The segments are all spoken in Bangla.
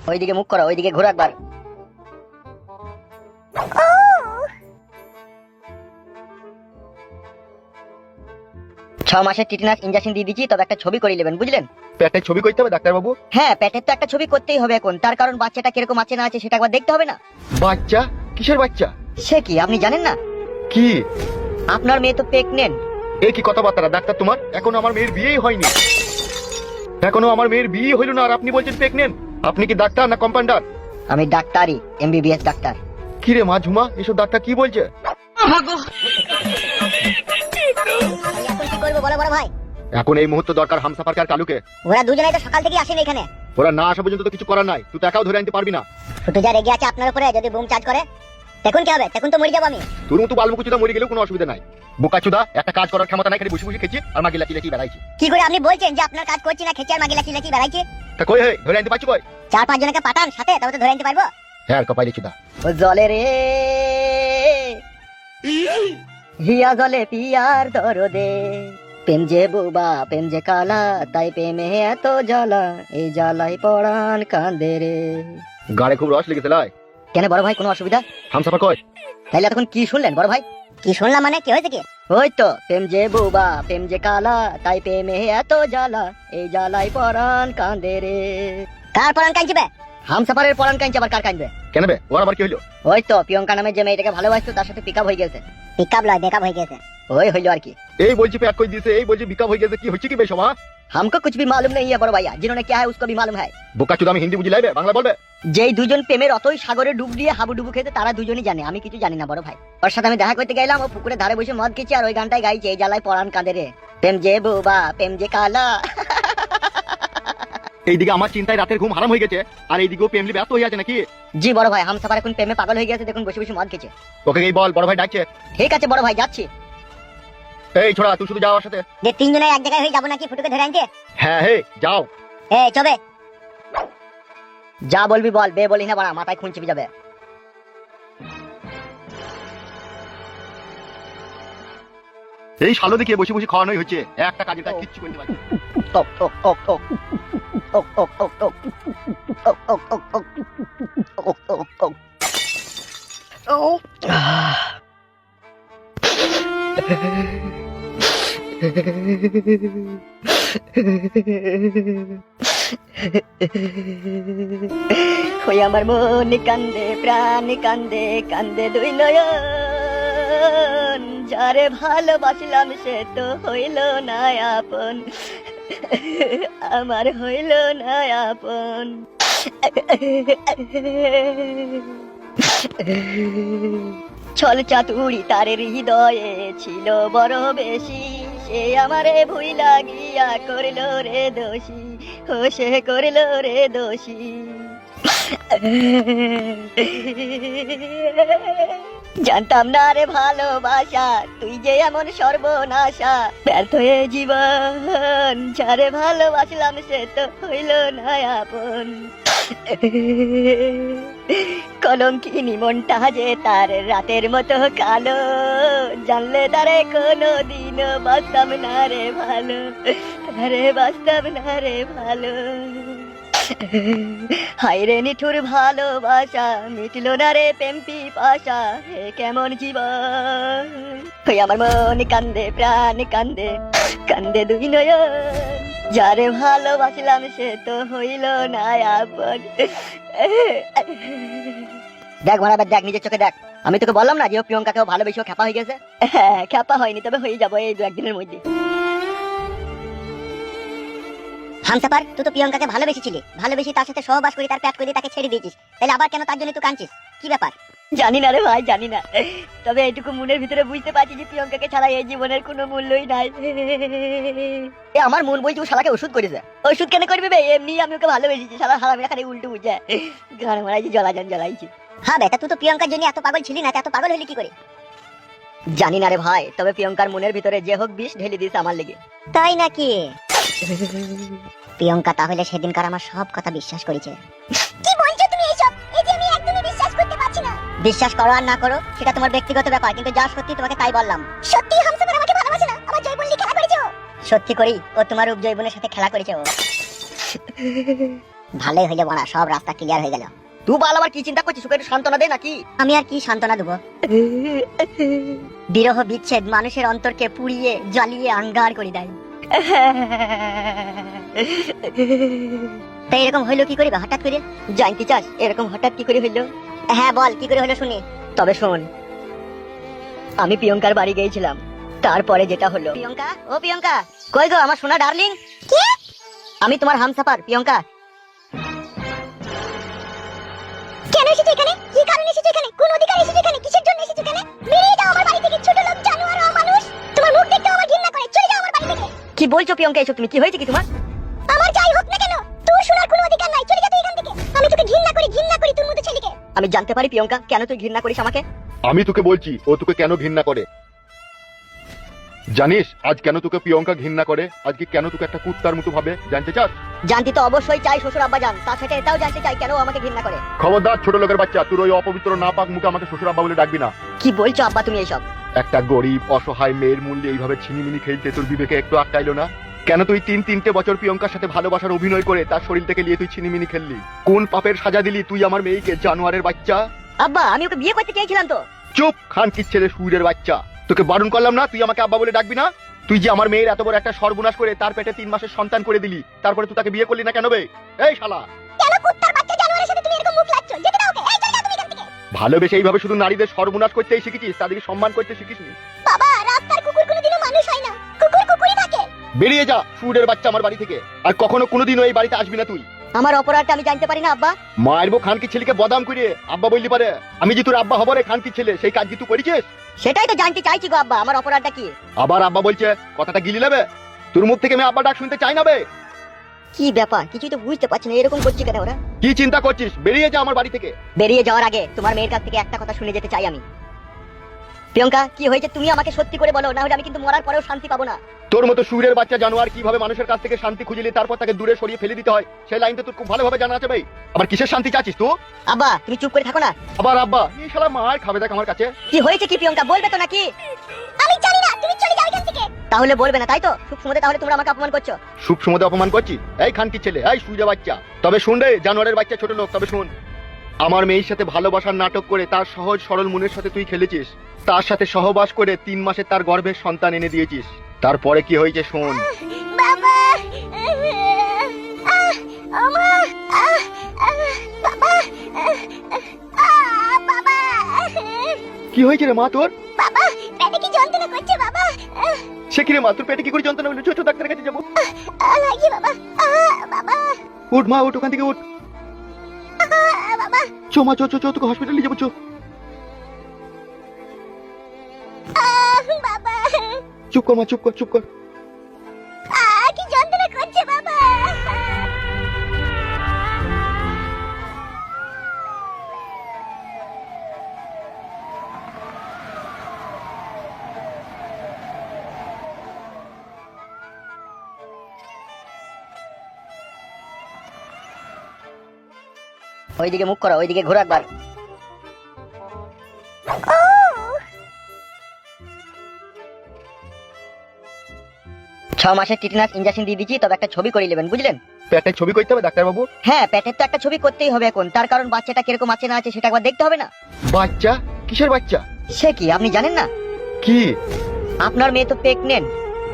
ওইদিকে মুখ করো, ওইদিকে ঘুরো একবার। 6 মাসের টিটেনাস ইনজেকশন দিয়ে দিচ্ছি, তবে একটা ছবি করে নেবেন, বুঝলেন? পেটের ছবি করতে হবে ডাক্তার বাবু? হ্যাঁ, পেটের তো একটা ছবি করতেই হবে এখন, তার কারণ বাচ্চাটা কিরকম আছে না আছে সেটা একবার দেখতে হবে না? বাচ্চা? কিসের বাচ্চা? সে কি আপনি জানেন না? কি? আপনার মেয়ে তো প্রেগনেন্ট। এই কি কথাবার্তা ডাক্তার তোমার? এখনো আমার মেয়ের বিয়েই হয়নি। এখনো আমার মেয়ের বিয়ে হইল না আর আপনি বলছেন প্রেগনেন্ট? আপনি কি ডাক্তার না কম্পাউন্ডার? আমি ডাক্তারই, এমবিবিএস ডাক্তার। কি রে মা ঝুমা, এসব ডাক্তার কি বলছে? এখন কি করবো বলো বড় ভাই? এখন এই মুহূর্তে দরকার হামসাফারকে আর কালুকে। ওরা দুজনেই তো সকাল থেকে আসেন এখানে। ওরা না আসা পর্যন্ত তো কিছু করার নাই, তুই তো একাও ধরে আনতে পারবি না। ফুটু যা রেগে আছে আপনার উপরে, যদি বুম চার্জ করে তখন কি হবে? তখন তো মরে যাবো আমি। তোর মতো বালমুকুচুদা মরে গেলেও কোনো অসুবিধা নাই। বোকাচুদা একটা কাজ করার ক্ষমতা নাই, খালি বসে বসে খেছি আর মাগি লাচি লাচি বেড়াইছি। কি করে আপনি বলছেন যে আপনার কাজ করছি না, খেছি আর মাগি লাচি লাচি বেড়াইছি? তা কই হে ধরে আনতে পারছি কই? 4-5 জনকে পাঠান সাথে, তবে তো ধরে আনতে পারবো। হ্যাঁ আর কপাইলে চুদা। ও জলে রে হিয়া জলে পিয়ার দরদে, প্রেম যে বুবা প্রেম যে কালা, তাই প্রেমে এত জ্বালা, এই জ্বালাই পড়ান কান্দে রে। গাড়ে খুব রস লেগেছে লাই। কেন বড় ভাই, কোনো অসুবিধা? হামসাফার কই? তাইলে এতক্ষণ কি শুনলেন বড় ভাই? কি শুনলাম মানে, কি হয়েছে কি? ওই তো প্রেম যে বুবা প্রেম যে কালা, তাই প্রেমে এত জ্বালা, এই জ্বালাই পড়ান কান্দে রে। কার পড়ান কাঁদবে? হামসাফারের পড়ান কাঁদছে, আবার কার কাঁদবে? কেন বে, ওর আবার কি হইলো? ওই তো প্রিয়ঙ্কা নামে যে মেয়েটাকে ভালোবাসতো তার সাথে পিকআপ হয়ে গেছে। পিকআপ লয়, বেকআপ হয়ে গেছে। ওই হইলো আর কি। এই বলছি প্যাক কই দিয়েছে, এই বলছি বিকাপ হয়ে গেছে, কি হচ্ছে কি বে সমা? हमको कुछ भी मालूम नहीं है बड़ो भैया, जिन्होंने क्या है उसको भी मालूम है। বোকাচুদা আমি হিন্দি বুঝি লাইবে, বাংলা বলবে? যেই দুজন প্রেমের অতই সাগরে ডুব দিয়ে হাবুডুবু খেতে, তারা দুজনই জানে, আমি কিছু জানি না বড় ভাই। ওর সাথে আমি দেখা করতে গেলাম, ও পুকুরে ধারে বসে মদ খেয়েছে আর ওই গানটাই গাইছে, এই জ্বালায় পরাণ কাঁদে রে, প্রেম যে বুবা প্রেম যে কালা। এইদিকে আমার চিন্তায় রাতের ঘুম হারাম হয়ে গেছে, আর এইদিকেও প্রেমলি ব্যস্ত হয়ে আছে নাকি? জি বড় ভাই, হামসাফার এখন প্রেমে পাগল হয়ে গেছে, দেখুন বসে বসে মদ খেয়েছে। ওকে এই বল, বড় ভাই ডাকছে। ঠিক আছে বড় ভাই, যাচ্ছি। এই ছোড়া তুই শুধু যাওয়ার সাথে। যে তিনজনে এক জায়গায় হয়ে যাবো নাকি ফুটুকে ধরে আনতে? হ্যাঁ হে যাও। এই চবে, যা বলবি বল, বে বলি না বাড়া, মাথায় খুন চিপে যাবে। এই শালো দেখিয়ে বসে বসে খাওয়ানোই হচ্ছে, একটা কাজের কাজ কিচ্ছু করতে পারছি না। ওক ওক ওক ওক ওক ওক ওক ওক ওক ওক ওক ওক ওক ওক ওক। ওই আমার মন কান্দে প্রাণ কান্দে, কান্দে দুই নয়ন, যারে ভালোবাসলাম সে তো হইল না আপন, আমার হইল না আপন। ছল চাতুরি তার হৃদয়ে ছিল বড় বেশি, সে আমারে ভুই লাগিয়া করল রে দোষী, ও সে করল রে দোষী। জানতাম না রে ভালোবাসা, তুই যে এমন সর্বনাশা, ব্যর্থ হয়ে জীবন, যারে ভালোবাসলাম সে তো হইল না আপন। কলঙ্কিনী মনটা যে তার রাতের মতো কালো, জানলে তারে কোনো দিনও বাঁচতাম না রে ভালো, তারে বাঁচতাম না রে ভালো। হায়রে নিঠুর ভালোবাসা, মিটলো না রে প্রেম পিপাসা, হে কেমন জীবন। ওই আমার মন কান্দে প্রাণ কান্দে, কান্দে দুই নয়ন, যারে ভালোবাসলাম সে তো হইল না আপন। দেখ ভাড়া দেখ, নিজের চোখে দেখ, আমি তোকে বললাম না যে ও প্রিয়ঙ্কাকেও ভালোবেসে ও খ্যাপা হয়ে গেছে। হ্যাঁ খ্যাপা হয়নি, তবে হয়ে যাবো এই 2-1 দিনের মধ্যে। হামসাফার, তুই তো প্রিয়ঙ্কাকে ভালোবেসেছিলি, ভালোবেসে তার সাথে সহবাস করে তার প্যাট করে তাকে ছেড়ে দিয়েছিস, তাহলে আবার কেন তার জন্য তুই কাঁদছিস? কি ব্যাপার? জানি না রে ভাই, জানি না, তবে এইটুকু মনের ভিতরে বুঝতে পারছি যে প্রিয়ঙ্কাকে ছাড়া এই জীবনের কোনো মূল্যই নাই। আমার মন বলছে ও শালাকে ওষুধ করেছে। ওষুধ কেন করবি বে, এমনি আমি ওকে ভালোবেসেছি, শালা হারামি এখানে উল্টো বুঝে গান মারাইছি, জ্বালাজান জ্বালাইছি। হ্যাঁ বেটা, তুই তো প্রিয়ঙ্কার জন্য এত পাগল ছিলি না, এত পাগল হলি কি করে? জানি না রে ভাই, তবে প্রিয়ঙ্কার মনের ভিতরে যে হোক বিষ ঢেলে দিস আমার লেগে। তাই নাকি? প্রিয়ঙ্কা তাহলে সেদিনকার আমার সব কথা বিশ্বাস করেছে। কি বলছো তুমি এইসব? এই যে আমি একদমই বিশ্বাস করতে পারছি না। বিশ্বাস করো আর না করো সেটা তোমার ব্যক্তিগত ব্যাপার, কিন্তু যা সত্যি তোমাকে তাই বললাম। সত্যি হামসাফার আমাকে ভালোবাসে না, আমার জয়বন নিয়ে খেলা করেছে ও। সত্যি করি ও তোমার রূপ জয়বনের সাথে খেলা করেছে ও। ভালোই হইলো বড়া, সব রাস্তা ক্লিয়ার হয়ে গেল। তুই বাল আবার কি চিন্তা করছিস, ওকে একটু সান্ত্বনা দে নাকি? আমি আর কি সান্ত্বনা দেবো? বিরহ বিচ্ছেদ মানুষের অন্তরকে পুড়িয়ে জ্বালিয়ে আঙ্গার করে দেয়। তাই এরকম হইলো কি করে বা হঠাৎ করে? জানতে চাস এরকম হঠাৎ কি করে হইলো? হ্যাঁ বল, কি করে হলো শুনি। তবে শোন, আমি প্রিয়ঙ্কার বাড়ি গিয়েছিলাম, তারপরে যেটা হলো। প্রিয়ঙ্কা, ও প্রিয়ঙ্কা, কই গো আমার সোনা ডার্লিং? কি? আমি তোমার হামসাফার প্রিয়ঙ্কা। কেন এসেছো এখানে? কি কারণে এসেছো এখানে? কোন অধিকার এসেছো এখানে? কিসের জন্য এসেছো এখানে? বেরিয়ে যাও আমার বাড়ি থেকে, ছোট লোক, জানোয়ার, অমানুষ। তোমার মুখ দেখতে আমার ঘৃণা করে, চলে যাও আমার বাড়ি থেকে। কি বলছো প্রিয়ঙ্কা এসব তুমি? কি হয়েছে কি তোমার? আমার যাই হোক না কেন, তোর শোনার কোনো অধিকার নাই, চলে যা তুই এখান থেকে। আমি তোকে ঘৃণা করি তোর মতো ছেলেকে। আমি জানতে পারি প্রিয়ঙ্কা কেন তুই ঘৃণা করিস আমাকে? আমি তোকে বলছি ও তোকে কেন ঘৃণা করে। জানিস আজ কেন তোকে প্রিয়ঙ্কা ঘৃণা করে? আজকে কেন তোকে একটা কুত্তার মতো ভাবে, জানতে চাস? জানতে তো অবশ্যই চাই শ্বশুর আব্বা জান, তার সাথে এটাও জানতে চাই কেন ও আমাকে ঘৃণা করে। খবরদার ছোট লোকের বাচ্চা, তোর ওই অপবিত্র না পাক মুখে আমাকে শ্বশুর আব্বা বলে ডাকবি না। কি বলছো আব্বা তুমি এইসব? একটা গরিব অসহায় মেয়ের মূল্যে এইভাবে ছিনিমিনি খেলতে তোর বিবেকে একটু আটকাইলো না? কেন তুই তিনটে বছর প্রিয়ঙ্কার সাথে ভালোবাসার অভিনয় করে তার শরীর থেকে নিয়ে তুই ছিনিমিনি খেললি? কোন পাপের সাজা দিলি তুই আমার মেয়েকে, জানোয়ারের বাচ্চা? আব্বা আমি ওকে বিয়ে করতে চেয়েছিলাম তো। চুপ, খানকির ছেলে, সুরের বাচ্চা। তোকে বারণ করলাম না তুই আমাকে আব্বা বলে ডাকবি না? তুই যে আমার মেয়ের এত বড় একটা সর্বনাশ করে তার পেটে 3 মাসের সন্তান করে দিলি, তারপরে তুই তাকে বিয়ে করলি না কেন বে? এই শালা, কেন কুত্তার বাচ্চা জানোয়ারের সাথে তুমি এরকম মুখ লাগছো? যেতে দাও ওকে, এই চলে যাও তুমি এখান থেকে। ভালোবেসে এইভাবে শুধু নারীদের সর্বনাশ করতেই শিখেছিস, তাদেরকে সম্মান করতে শিখিসনি। বাবা, রাস্তার কুকুর কোনোদিনও মানুষ হয় না, কুকুর কুকুরই থাকে। বেরিয়ে যা সুরের বাচ্চা আমার বাড়ি থেকে, আর কখনো কোনোদিনও এই বাড়িতে আসবি না তুই। আমার অপরাধটা আমি জানতে পারি না আব্বা? মারবো খানকির ছেলেকে বদাম করে আব্বা বললি পারে? আমি যে তোর আব্বা হবো রে খানকির ছেলে, সেই কাজ কি তুই করেছিস? সেটাই তো জানতে চাইছি গো আব্বা, আমার অপরাধটা কি? আবার আব্বা বলছে, কথাটা গিলি নেবে? তোর মুখ থেকে আমি আব্বা ডাক শুনতে চাই না বে। কি ব্যাপার কিছুই তো বুঝতে পারছি না, এরকম করছি কেন ওরা? কি চিন্তা করছিস? বেরিয়ে যা আমার বাড়ি থেকে। বেরিয়ে যাওয়ার আগে তোমার মেয়ের কাছ থেকে একটা কথা শুনে যেতে চাই আমি। প্রিয়ঙ্কা কি হয়েছে তুমি আমাকে সত্যি করে বলো, না হলে আমি কিন্তু মরার পরেও শান্তি পাবো না। তোর মতো সুরের বাচ্চা জানোয়ার কিভাবে মানুষের কাছ থেকে শান্তি খুঁজলি তারপর তাকে দূরে সরিয়ে ফেলে দিতে হয়, সেই লাইন তো তোর খুব ভালোভাবে জানা আছে ভাই। আবার কিসের শান্তি চাচ্ছিস তুই? আব্বা তুমি চুপ করে থাকো না। আবার আব্বা, এই শালা মার খাবে দেখ আমার কাছে। কি হয়েছে কি প্রিয়ঙ্কা, বলবে তো নাকি? আমি জানি না, তুমি চলে যাও এখান থেকে। তাহলে বলবে না তাই তো? সুখ সমতে তাহলে তোমরা আমাকে অপমান করছো। সুখ সমুদে অপমান করছি? এই খানকির ছেলে, এই সুরে বাচ্চা, তবে শুন রে জানোয়ারের বাচ্চা ছোট লোক, তবে শুন, আমার মেয়ের সাথে ভালোবাসার নাটক করে তার সহজ সরল মনের সাথে তুই খেলেছিস, তার সাথে সহবাস করে 3 মাসে তার গর্ভের সন্তান এনে দিয়েছিস। তারপরে কি হয়েছে শোন। বাবা, আমা, বাবা, বাবা, কি হয়েছে রে মা তোর? বাবা, পেটে কি যন্ত্রণা করছে বাবা? সে কি রে মা, তোর পেটে কি করে যন্ত্রণা হলো? ছোট ডাক্তারের কাছে যাবো। লাগছে বাবা, বাবা, উঠ মা, উঠ ওখান থেকে উঠ। বাবা, চো মা, চো চো চো, তোকে হসপিটালে যাবো, চো। বাবা, চুপ কর মা, চুপ কর, চুপ কর। কি যন্ত্রণা করছে বাবা? ওইদিকে মুখ করো, ওইদিকে ঘুরো একবার। 6 মাসের টিটেনাস ইনজেকশন দিয়ে দিচ্ছি, তবে একটা ছবি করে নেবেন বুঝলেন? পেটে ছবি করতে হবে ডাক্তার বাবু? হ্যাঁ পেটের তো একটা ছবি করতেই হবে এখন, তার কারণ বাচ্চাটা কিরকম আছে না আছে সেটা একবার দেখতে হবে না? বাচ্চা? কিসের বাচ্চা? সে কি আপনি জানেন না? কি? আপনার মেয়ে তো প্রেগনেন্ট।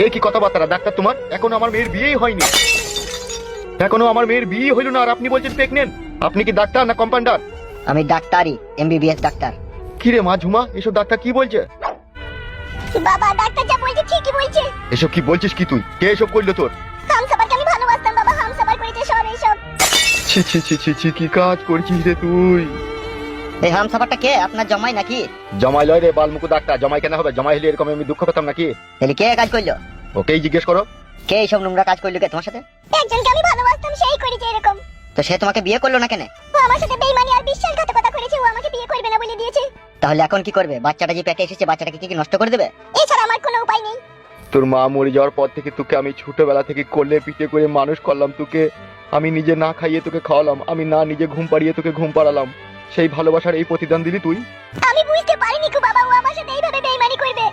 এ কি কথাবার্তা ডাক্তার তোমার? এখনো আমার মেয়ের বিয়েই হয়নি। এখনো আমার মেয়ের বিয়ে হইল না আর আপনি বলছেন প্রেগনেন্ট? আপনি কি ডাক্তার না কম্পাউন্ডার? আমি ডাক্তারই, এমবিবিএস ডাক্তার। কি রে মা ঝুমা, এসব ডাক্তার কি বলছে? বাবা, ডাক্তার যা বলছে ঠিকই বলছে। এসব কি বলছিস কি তুই? কে এসব করলো তোর? হামসাফারকে আমি ভালোবাসতাম বাবা, হামসাফার করেছে সব এইসব। ছি ছি ছি ছি ছি, কি কাজ করছিস রে তুই? এই হামসাফারটা কে, আপনার জামাই নাকি? জামাই লয় রে বালমুকু ডাক্তার, জামাই কেন হবে? জামাই হলে এরকম আমি দুঃখ পেতাম নাকি? তাহলে কে কাজ করলো? ওকেই জিজ্ঞেস করো। কে এইসব নোংরা কাজ করলো কে তোমার সাথে? একজনকে আমি ভালোবাসতাম, সেই করেছে এরকম। তো সে তোমাকে বিয়ে করলো না কেন? ও আমার সাথে বেইমানি আর বিশ্বাসঘাতকতা করেছে, ও আমাকে বিয়ে করবে না বলে দিয়েছে। তাহলে এখন কি করবে? বাচ্চাটা যে পেটে এসেছে বাচ্চাটাকে কি নষ্ট করে দেবে? এছাড়া আমার কোনো উপায় নেই। তোর মা মরে যাওয়ার পর থেকে তোকে আমি ছোটবেলা থেকে কোলে পিঠে করে মানুষ করলাম, তোকে আমি নিজে না খাইয়ে তোকে খাওয়ালাম, আমি না নিজে ঘুম পাড়িয়ে তোকে ঘুম পাড়ালাম, সেই ভালোবাসার এই প্রতিদান দিলি তুই? আমি বুঝতে পারিনি কো বাবা, ও আমার সাথে এইভাবে বেইমানি করবে।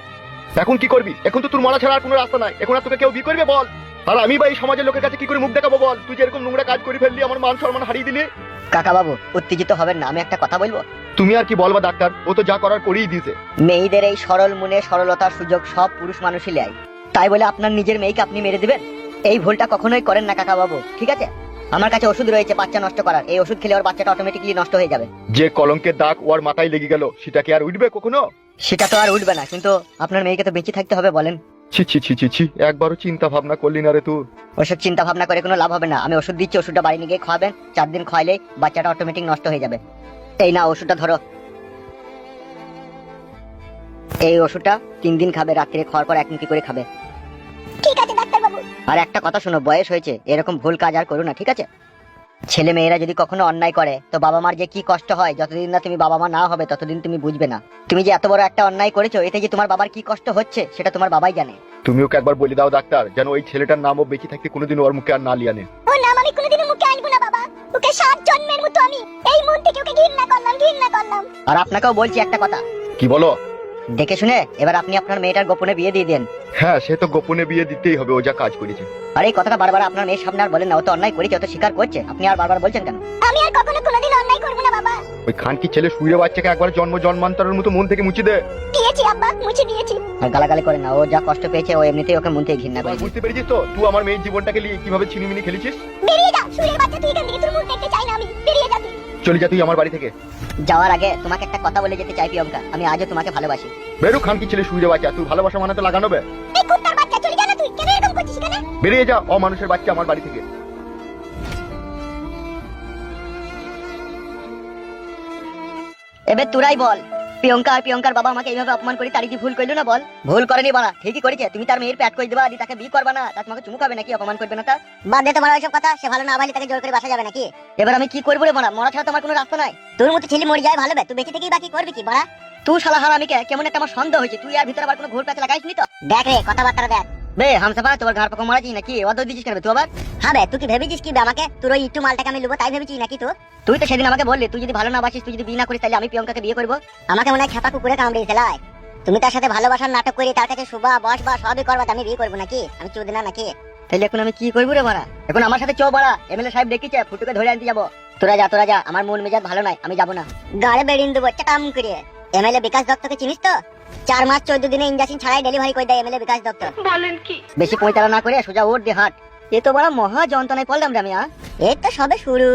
এখন কি করবি? এখন তো তোর মারা ছাড়া আর কোনো রাস্তা নাই, এখন আর তোকে কেউ বিয়ে করবে বল? আর আমি বা এই সমাজের লোকের কাছে কি করে মুখ দেখাবো বল? তুই যেরকম নোংরা কাজ করে ফেললি, আমার মান সম্মান হারিয়ে দিলি। কাকা বাবু উত্তেজিত হবেন না, আমি একটা কথা বলবো। তুমি আর কি বলবা ডাক্তার, ও তো যা করার করেই দিয়েছে। মেয়েদের এই সরল মনে সরলতার সুযোগ সব পুরুষ মানুষই নেয়, তাই বলে আপনার নিজের মেয়েকে আপনি মেরে দিবেন? এই ভুলটা কখনোই করেন না কাকা বাবু, ঠিক আছে? আমার কাছে ওষুধ রয়েছে বাচ্চা নষ্ট করার, এই ওষুধ খেলে ওর বাচ্চাটা অটোমেটিক্যালি নষ্ট হয়ে যাবে। যে কলঙ্কের দাগ ওর মাথায় লেগে গেল, সেটা কি আর উঠবে কখনো? সেটা তো আর উঠবে না, কিন্তু আপনার মেয়েকে তো বেঁচে থাকতে হবে বলেন। ছি ছি ছি ছি ছি, একবারও চিন্তা ভাবনা করলি না রে তুই? ওষুধ চিন্তা ভাবনা করে কোনো লাভ হবে না। আমি ওষুধ দিচ্ছি, ওষুধটা বাড়ি নিয়ে গিয়ে খাওয়াবেন। 4 দিন খাওয়াইলে বাচ্চাটা অটোমেটিক নষ্ট হয়ে যাবে। এই না ওষুধটা ধরো, এই ওষুধটা 3 দিন খাবে, রাত্রে খাওয়ার পর 1 মুঠি করে খাবে। ঠিক আছে ডাক্তার বাবু। আর একটা কথা শোনো, বয়স হয়েছে, এরকম ভুল কাজ আর করো না, ঠিক আছে? ছেলে মেয়েরা যদি কখনো অন্যায় করে তো বাবা মার যে কি কষ্ট হয়, যতদিন না তুমি বাবা মা না হবে ততদিন তুমি বুঝবে না। তুমি যে এত বড় একটা অন্যায় করেছো, এতে যে তোমার বাবার কি কষ্ট হচ্ছে সেটা তোমার বাবাই জানে। তুমি ওকে একবার বলে দাও ডাক্তার, যেন ওই ছেলেটার নামও বেঁচে থাকতে কোনোদিন ওর মুখে আর না লিয়ানে। ও নাম আমি কোনোদিনও মুখে আনবো না বাবা। ওকে 7 জন্মের মতো আমি এই মন থেকে ওকে ঘৃণা করলাম। আর আপনাকেও বলছি একটা কথা, কি বলো? দেখে শুনে এবার আপনি আপনার মেয়েটার গোপনে বিয়ে দিয়ে দেন। হ্যাঁ, সে তো গোপনে বিয়ে দিতেই হবে, ও যা কাজ করেছে। আর এই কথাটা বারবার আপনার মেয়ের সামনে আর বলেন না, ও তো অন্যায় করেছে, ও তো স্বীকার করছে, আপনি আর বারবার বলছেন কেন? আমি আর কখনো কোনোদিন অন্যায় করবো না বাবা। ওই খানকি ছেলে শুয়ে বাচ্চাকে একবার জন্মান্তরের মতো মন থেকে মুছে দে। দিয়েছি আব্বা, মুছে দিয়েছি। আর গালাগালি করেন না, ও যা কষ্ট পেয়েছে ও এমনিতেই ওকে মন থেকে ঘৃণা করে। বুঝতে পেরেছিস তো তুই আমার মেয়ের জীবনটাকে নিয়ে কিভাবে ছিনিমিনি খেলেছিস? বেরিয়ে যা শুয়ে বাচ্চা, তুই এখান থেকে, তোর মুখ দেখতে চাই না আমি। বেরিয়ে যা তুই। চলে যা তুই আমার বাড়ি থেকে। যাওয়ার আগে তোমাকে একটা কথা বলে যেতে চাই প্রিয়ঙ্কা, আমি আজও তোমাকে ভালোবাসি। বেরু খানকি ছেলে শুয়ে বাচ্চা, তুই ভালোবাসা মানাতে লাগানো বে। এই কুত্তার বাচ্চা, চলে যা না তুই। কেন এরকম করছিস কেন? বেরিয়ে যা অমানুষের বাচ্চা আমার বাড়ি থেকে। এবার তোরাই বল, প্রিয়ঙ্কা আর প্রিয়ঙ্কার বাবা আমাকে এইভাবে অপমান করে তারি কি ভুল করলো না? বল ভুল করেনি বাড়া, ঠিকই করেছে। তুমি তার মেয়ের প্যাট করে দেবা, আর তাকে বিয়ে করবা না, তা তোমাকে চুমু খাবে নাকি? অপমান করবে না তা? বাদ দে তোমার ওইসব কথা। সে ভালো না ভালো তাকে জোর করে বাসা যাবে নাকি? এবার আমি কি করবো রে বাড়া? মরা ছাড়া তোমার কোনো রাস্তা নাই। তোর মতো ছেলে মরে যায় ভালো বে, তুই বেঁচে থেকেই বাকি করবি কি বড়া? তুই শালা হারামিকে কেমন একটা আমার সন্দেহ হয়েছে, তুই আর ভিতরে আবার কোনো ঘুর প্যাচ লাগাইসনি তো? দেখ রে কথাবার্তা দেখ। বে হামসাফা, তোর ঘাড় পাকা মারাছিস নাকি? অদ দিছিস কেন তুই আবার? হ্যাঁ বে, তুই কি ভেবেছিস কি বে আমাকে? তোর ওই একটু মালটাকে আমি লুবো তাই ভেবেছিস নাকি? তো তুই তো সেদিন আমাকে বললি তুই যদি ভালো না বাসিস, তুই যদি বিয়ে না করিস, তাহলে আমি প্রিয়ঙ্কাকে বিয়ে করবো। আমাকে মনে হয় খেপা কুকুরে কামড়ে দিলাই। তুমি তার সাথে ভালোবাসার নাটক করে তার কাছে শুবা বস বা সবই করবা, আমি বিয়ে করবো নাকি? আমি চুদ না নাকি? তাহলে এখন আমি কি করবো রে মারা? এখন আমার সাথে চো বাড়া, এমএলএ সাহেব ডেকেছে, ফুটুকে ধরে আনতে যাবো। তোরা যা, আমার মন মেজাজ ভালো নাই, আমি যাবো না। গাড়ে বেরিয়ে দেবো চাকাম করে। এমএলএ বিকাশ দত্তকে চিনিস তো? 4 মাস 14 দিনে ইঞ্জেকশন ছাড়াই ডেলিভারি করে দেয় এমএলএ বিকাশ দত্ত। বেশি পয়তারা না করে সোজা ওর দিয়ে হাট। এ তো বড় মহা যন্ত্রণায় পড়লাম রে আমি। এই তো সবে শুরু,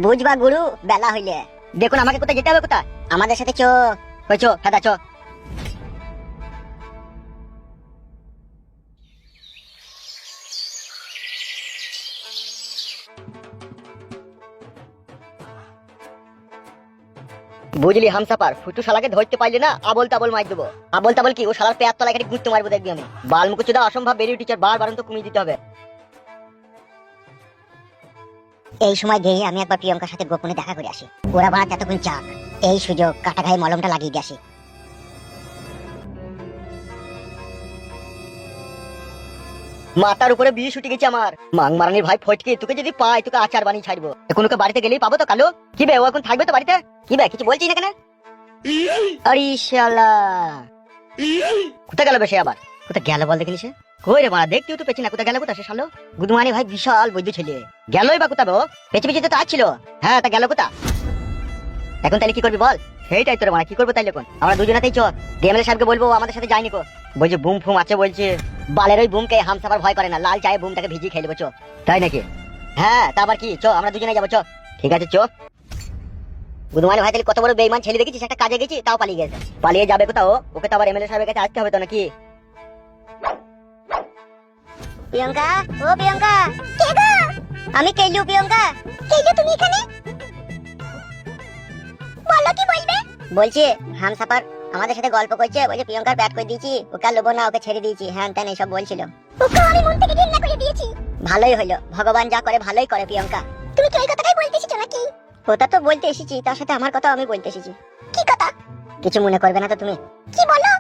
বুঝবা গুরু বেলা হইলে। দেখুন আমাকে কোথায় যেতে হবে? কোথায়? আমাদের সাথে চো। ওই চো ফেদা চো। বুঝলি হামসাপার, ফুটু শালাকে ধরতে পারলি না, আবল তাবল মার দেবো। আবল তাবল কি? ও শালার পেয়ার তলায় খালি গুঁতো মারবো দেখবি আমি। বাল মুকুচুদা অসম্ভব বেরিয়ে টিচার, বারবার তো কমিয়ে দিতে হবে। এই সময় গিয়ে আমি একবার প্রিয়ঙ্কার সাথে গোপনে দেখা করে আসি। ওরা বাড়া এতক্ষণ চাক, এই সুযোগ কাটা গায়ে মলমটা লাগিয়ে দিয়ে আসি। মাথার উপরে বিষ উঠে গেছে আমার। মাং মারানির ভাই ফটকে, তোকে যদি পাই তোকে আচার বানিয়ে ছাড়বো। এখন ওকে বাড়িতে গেলেই পাবো তো কালো। কি বে, ও এখন থাকবে তো বাড়িতে? কি বে, কিছু বলছিস না কেন? আরে শালা, কোথায় গেল সে আবার? কোথায় গেল বল দেখিনি সে? কই রে মারা, দেখতেও তো পেছি না, কোথায় গেল? কোথায় সে শালো? গুদমানি ভাই বিশাল বৈদ্য ছেলে, গেলই বা কোথায়? ও পেছে পেছে তো ছিল। হ্যাঁ, তা গেল কোথা? এখন তাহলে কি করবি বল? সেইটাই তোর মারা, কি করবো তাইলে? এখন আমরা দুজনাতেই চ, ডিএমএলএ সাহেবকে বলবো আমাদের সাথে যায়নি কো। বলছে বুম ফুম আছে বলছে। বালের ওই বুমকে হামসাফার ভয় করে না, লাল চায়ে বুমটাকে ভিজিয়ে খেয়ে দেবো। চ। তাই নাকি? হ্যাঁ, তা আবার কি? চ আমরা দুজনে যাবো, চ। ঠিক আছে চ। বুধমানি ভাই তাহলে কত বড় বেইমান ছেলে দেখেছিস, একটা কাজে গেছি তাও পালিয়ে গেছে। পালিয়ে যাবে কোথাও? ওকে তো আবার এমএলএ সাহেবের কাছে আসতে হবে তো নাকি? প্রিয়ঙ্কা, ও প্রিয়ঙ্কা। কে গো? আমি কেলু। প্রিয়ঙ্কা কেলু, তুমি এখানে? বলো কি বলবে? বলছি হামসাফার আমাদের সাথে গল্প করছে, বলছে প্রিয়ঙ্কার ব্যাট করে দিয়েছি, ওকে আর লোবো না, ওকে ছেড়ে দিয়েছি, হ্যাঁ তেন এইসব বলছিল। ওকে আমি মন থেকে ঘৃণা করে দিয়েছি। ভালোই হলো, ভগবান যা করে ভালোই করে। প্রিয়ঙ্কা তুমি কি এই কথাটাই বলতে এসেছো নাকি? ওটা তো বলতে এসেছি, তার সাথে আমার কথা আমি বলতে এসেছি। কি কথা? কিছু মনে করবে না তো তুমি? কি বলো?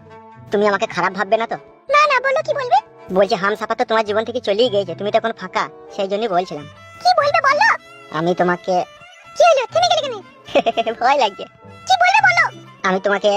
তুমি আমাকে খারাপ ভাববে না তো? না না, বলো কি বলবে? বলছি হামসাফার তো তোমার জীবন থেকে চলেই গেছে, তুমি তো এখন ফাঁকা, সেই জন্যই বলছিলাম। কি বলবে বলো? আমি তোমাকে। কি হলো, থেমে গেলে কেন? ভয় লাগছে। কি বলবে বলো? আমি তোমাকে